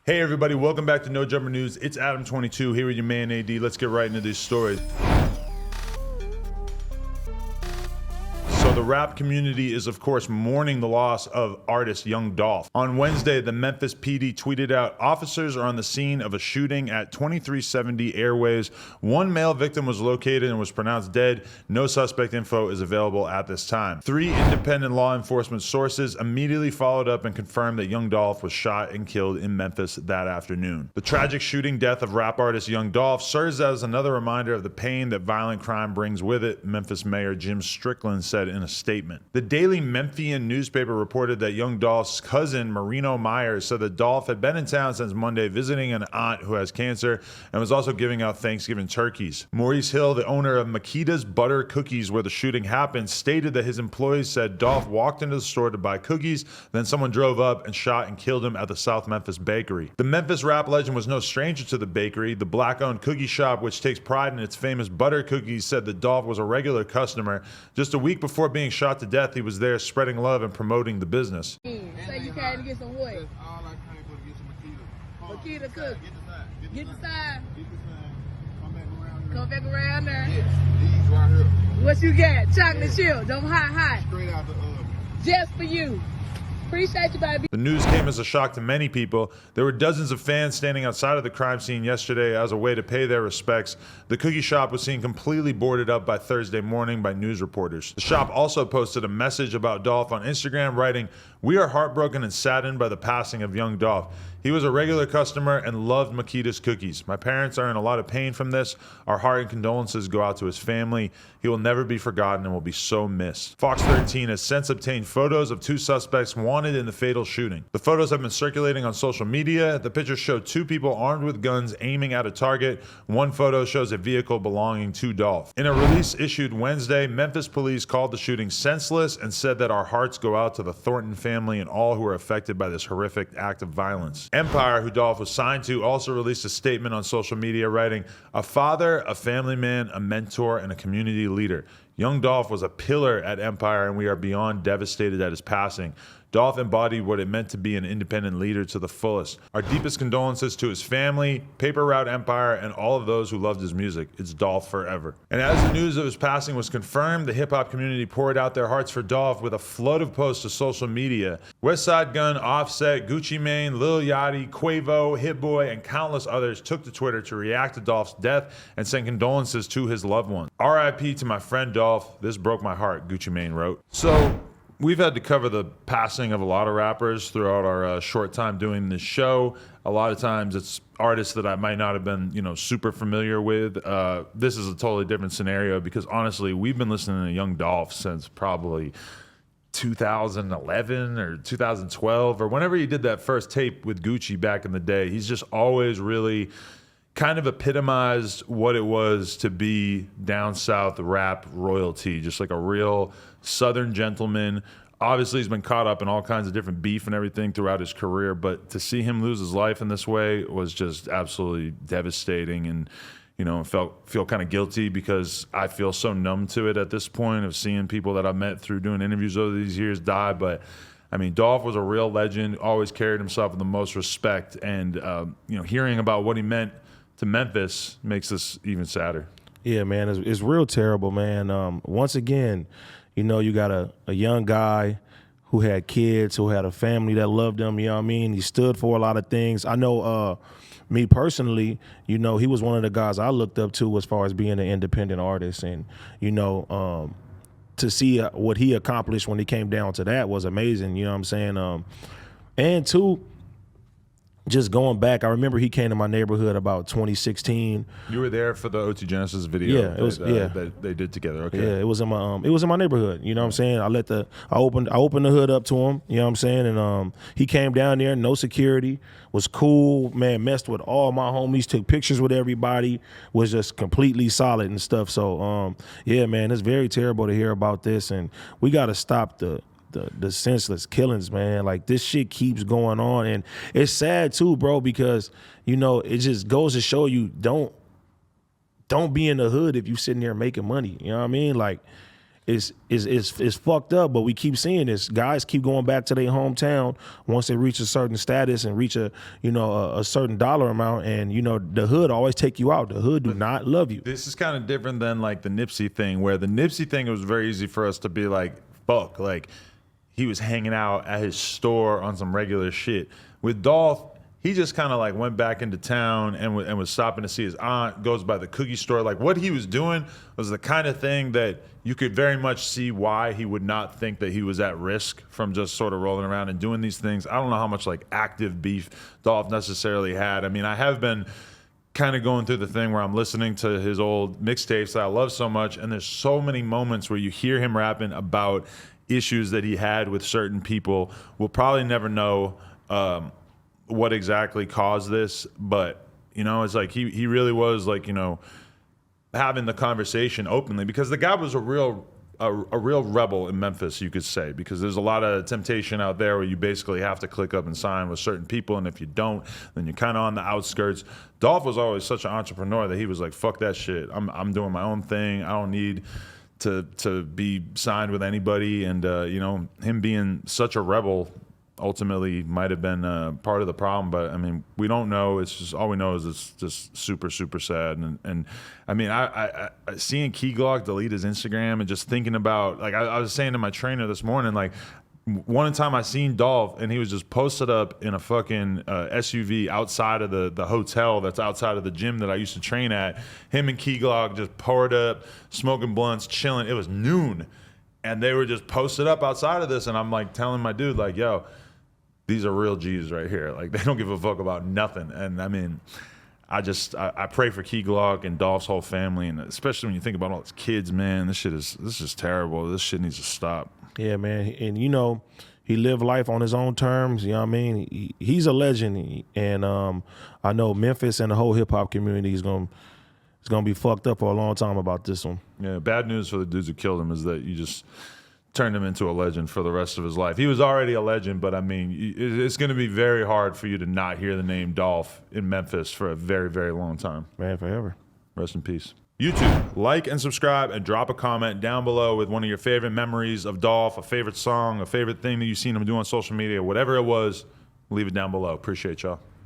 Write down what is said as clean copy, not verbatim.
Hey everybody, welcome back to No Jumper News. It's Adam22 here with your man AD. Let's get right into these stories. So the rap community is of course mourning the loss of artist Young Dolph. On Wednesday, the Memphis PD tweeted out, "Officers are on the scene of a shooting at 2370 Airways. One male victim was located and was pronounced dead. No suspect info is available at this time." 3 independent law enforcement sources immediately followed up and confirmed that Young Dolph was shot and killed in Memphis that afternoon. The tragic shooting death of rap artist Young Dolph serves as another reminder of the pain that violent crime brings with it, Memphis Mayor Jim Strickland said in a statement. The Daily Memphian newspaper reported that Young Dolph's cousin, Marino Myers, said that Dolph had been in town since Monday visiting an aunt who has cancer and was also giving out Thanksgiving turkeys. Maurice Hill, the owner of Makita's Butter Cookies where the shooting happened, stated that his employees said Dolph walked into the store to buy cookies, then someone drove up and shot and killed him at the South Memphis bakery. The Memphis rap legend was no stranger to the bakery. The black-owned cookie shop, which takes pride in its famous butter cookies, said that Dolph was a regular customer. Just a week before being shot to death, he was there spreading love and promoting the business. So you came to get some what? That's all I came for, to get some Makita. Makita cook. Get the side. Get the side. Get the side. Come back around here. Come back around there. Yes, these right here. What you got? Chocolate chip. Them hot. Straight out the oven. Just for you. Appreciate you, baby. The news came as a shock to many people. There were dozens of fans standing outside of the crime scene yesterday as a way to pay their respects. The cookie shop was seen completely boarded up by Thursday morning by news reporters. The shop also posted a message about Dolph on Instagram, writing, "We are heartbroken and saddened by the passing of Young Dolph. He was a regular customer and loved Makita's cookies. My parents are in a lot of pain from this. Our heart and condolences go out to his family. He will never be forgotten and will be so missed." Fox 13 has since obtained photos of 2 suspects wanted in the fatal shooting. The photos have been circulating on social media. The pictures show 2 people armed with guns aiming at a target. One photo shows a vehicle belonging to Dolph. In a release issued Wednesday, Memphis police called the shooting senseless and said that our hearts go out to the Thornton family and all who are affected by this horrific act of violence. Empire, who Dolph was signed to, also released a statement on social media writing, "A father, a family man, a mentor, and a community leader. Young Dolph was a pillar at Empire and we are beyond devastated at his passing. Dolph embodied what it meant to be an independent leader to the fullest. Our deepest condolences to his family, Paper Route Empire, and all of those who loved his music. It's Dolph forever." And as the news of his passing was confirmed, the hip-hop community poured out their hearts for Dolph with a flood of posts to social media. Westside Gun, Offset, Gucci Mane, Lil Yachty, Quavo, Hit Boy, and countless others took to Twitter to react to Dolph's death and send condolences to his loved ones. "RIP to my friend Dolph. This broke my heart," Gucci Mane wrote. So, we've had to cover the passing of a lot of rappers throughout our short time doing this show. A lot of times it's artists that I might not have been, super familiar with. This is a totally different scenario because honestly, we've been listening to Young Dolph since probably 2011 or 2012 or whenever he did that first tape with Gucci back in the day. He's just always really kind of epitomized what it was to be down south rap royalty, just like a real Southern gentleman. Obviously, he's been caught up in all kinds of different beef and everything throughout his career, but to see him lose his life in this way was just absolutely devastating. And feel kind of guilty because I feel so numb to it at this point of seeing people that I've met through doing interviews over these years die. But I mean, Dolph was a real legend, always carried himself with the most respect, and hearing about what he meant to Memphis makes this even sadder. Yeah, man, it's real terrible, man. Once again, you got a young guy who had kids, who had a family that loved him, you know what I mean? He stood for a lot of things. I know me personally, he was one of the guys I looked up to as far as being an independent artist. And, to see what he accomplished when he came down to that was amazing, you know what I'm saying? And two, just going back, I remember he came to my neighborhood about 2016. You were there for the OT Genesis video. Yeah, it was. That they did together. Okay. Yeah, it was in my neighborhood. You know what I'm saying? I opened the hood up to him. You know what I'm saying? And he came down there, no security, was cool, man. Messed with all my homies, took pictures with everybody, was just completely solid and stuff. So yeah, man, it's very terrible to hear about this, and we got to stop the senseless killings, man. Like, this shit keeps going on, and it's sad too, bro, because it just goes to show you don't be in the hood if you sitting there making money. You know what I mean? Like, it's fucked up, but we keep seeing this. Guys keep going back to their hometown once they reach a certain status and reach a certain dollar amount, and the hood always take you out. The hood do not love you. This is kind of different than like the Nipsey thing, where the Nipsey thing, it was very easy for us to be like, fuck, like he was hanging out at his store on some regular shit. With Dolph, he just kind of like went back into town and was stopping to see his aunt, goes by the cookie store. Like what he was doing was the kind of thing that you could very much see why he would not think that he was at risk from just sort of rolling around and doing these things. I don't know how much like active beef Dolph necessarily had. I mean, I have been kind of going through the thing where I'm listening to his old mixtapes that I love so much, and there's so many moments where you hear him rapping about issues that he had with certain people. We'll probably never know what exactly caused this, but it's like he really was like having the conversation openly, because the guy was a real rebel in Memphis, you could say, because there's a lot of temptation out there where you basically have to click up and sign with certain people, and if you don't, then you're kind of on the outskirts. Dolph was always such an entrepreneur that he was like, fuck that shit, I'm doing my own thing, I don't need to be signed with anybody. And him being such a rebel ultimately might have been part of the problem, but I mean, we don't know. It's just, all we know is it's just super, super sad. And I mean, I seeing Key Glock delete his Instagram and just thinking about, like, I was saying to my trainer this morning, like, one time I seen Dolph and he was just posted up in a fucking SUV outside of the hotel that's outside of the gym that I used to train at. Him and Key Glock just poured up, smoking blunts, chilling. It was noon, and they were just posted up outside of this, and I'm like telling my dude, like, yo, these are real G's right here. Like, they don't give a fuck about nothing. And I mean, I pray for Key Glock and Dolph's whole family, and especially when you think about all his kids, man, this is terrible. This shit needs to stop. Yeah, man. And he lived life on his own terms. You know what I mean? He's a legend, and I know Memphis and the whole hip hop community is gonna be fucked up for a long time about this one. Yeah, bad news for the dudes who killed him is that you just turned him into a legend for the rest of his life. He was already a legend, but I mean, it's going to be very hard for you to not hear the name Dolph in Memphis for a very, very long time. Man, forever. Rest in peace. YouTube, like and subscribe and drop a comment down below with one of your favorite memories of Dolph, a favorite song, a favorite thing that you've seen him do on social media, whatever it was, leave it down below. Appreciate y'all.